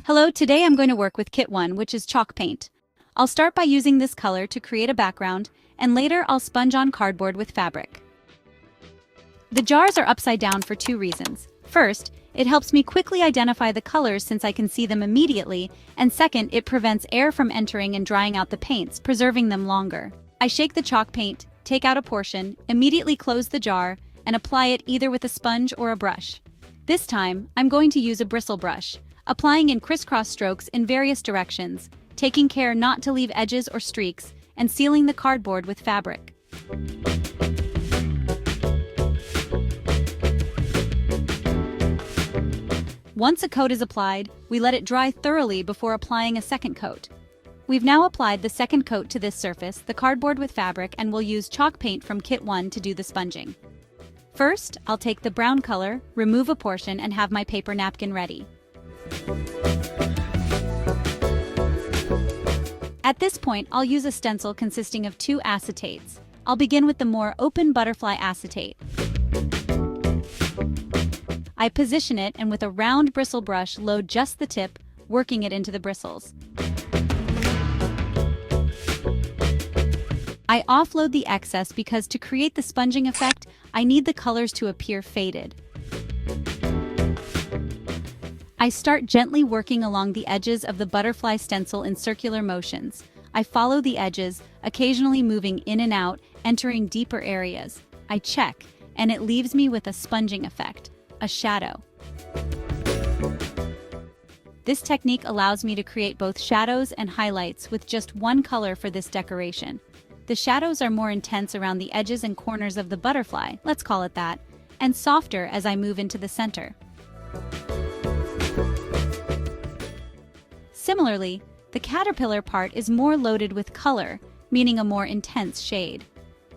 Hello, today I'm going to work with Kit 1, which is chalk paint. I'll start by using this color to create a background, and later I'll sponge on cardboard with fabric. The jars are upside down for two reasons. First, it helps me quickly identify the colors since I can see them immediately, and second, it prevents air from entering and drying out the paints, preserving them longer. I shake the chalk paint, take out a portion, immediately close the jar, and apply it either with a sponge or a brush. This time, I'm going to use a bristle brush, applying in crisscross strokes in various directions, taking care not to leave edges or streaks, and sealing the cardboard with fabric. Once a coat is applied, we let it dry thoroughly before applying a second coat. We've now applied the second coat to this surface, the cardboard with fabric, and we'll use chalk paint from Kit 1 to do the sponging. First, I'll take the brown color, remove a portion, and have my paper napkin ready. At this point, I'll use a stencil consisting of two acetates. I'll begin with the more open butterfly acetate. I position it and with a round bristle brush load just the tip, working it into the bristles. I offload the excess because to create the sponging effect, I need the colors to appear faded. I start gently working along the edges of the butterfly stencil in circular motions. I follow the edges, occasionally moving in and out, entering deeper areas. I check, and it leaves me with a sponging effect, a shadow. This technique allows me to create both shadows and highlights with just one color for this decoration. The shadows are more intense around the edges and corners of the butterfly, let's call it that, and softer as I move into the center. Similarly, the caterpillar part is more loaded with color, meaning a more intense shade.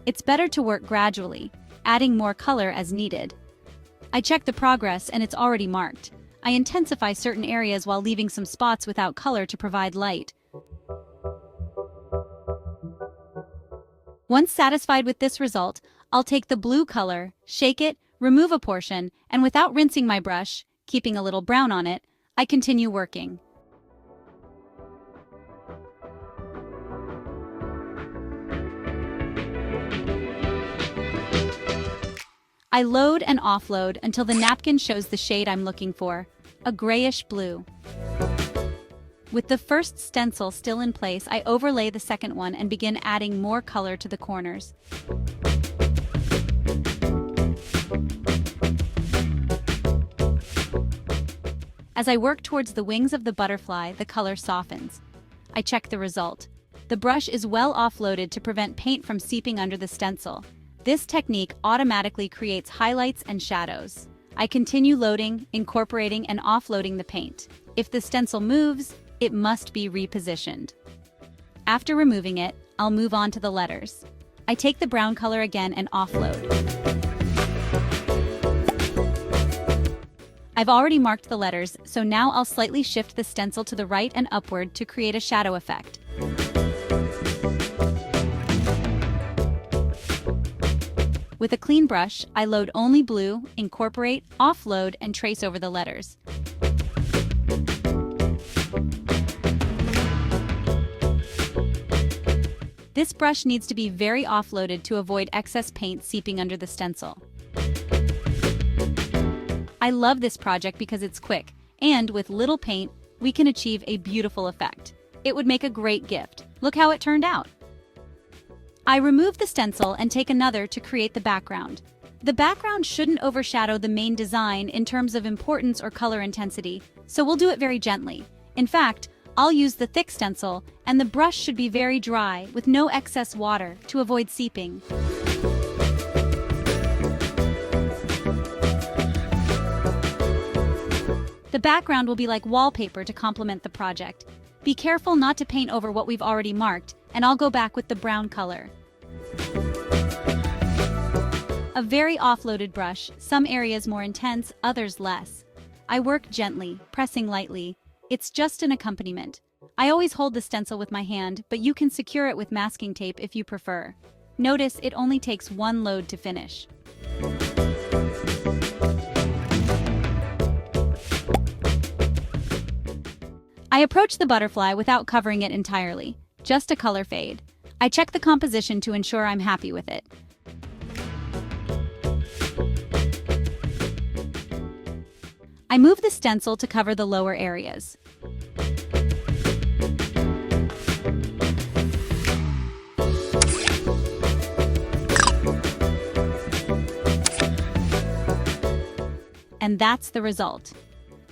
It's better to work gradually, adding more color as needed. I check the progress and it's already marked. I intensify certain areas while leaving some spots without color to provide light. Once satisfied with this result, I'll take the blue color, shake it, remove a portion, and without rinsing my brush, keeping a little brown on it, I continue working. I load and offload until the napkin shows the shade I'm looking for, a grayish blue. With the first stencil still in place, I overlay the second one and begin adding more color to the corners. As I work towards the wings of the butterfly, the color softens. I check the result. The brush is well offloaded to prevent paint from seeping under the stencil. This technique automatically creates highlights and shadows. I continue loading, incorporating, and offloading the paint. If the stencil moves, it must be repositioned. After removing it, I'll move on to the letters. I take the brown color again and offload. I've already marked the letters, so now I'll slightly shift the stencil to the right and upward to create a shadow effect. With a clean brush, I load only blue, incorporate, offload, and trace over the letters. This brush needs to be very offloaded to avoid excess paint seeping under the stencil. I love this project because it's quick, and with little paint, we can achieve a beautiful effect. It would make a great gift. Look how it turned out. I remove the stencil and take another to create the background. The background shouldn't overshadow the main design in terms of importance or color intensity, so we'll do it very gently. In fact, I'll use the thick stencil, and the brush should be very dry with no excess water to avoid seeping. The background will be like wallpaper to complement the project. Be careful not to paint over what we've already marked, and I'll go back with the brown color. A very offloaded brush, some areas more intense, others less. I work gently, pressing lightly. It's just an accompaniment. I always hold the stencil with my hand, but you can secure it with masking tape if you prefer. Notice it only takes one load to finish. I approach the butterfly without covering it entirely, just a color fade. I check the composition to ensure I'm happy with it. I move the stencil to cover the lower areas. And that's the result.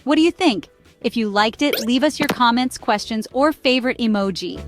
What do you think? If you liked it, leave us your comments, questions, or favorite emoji.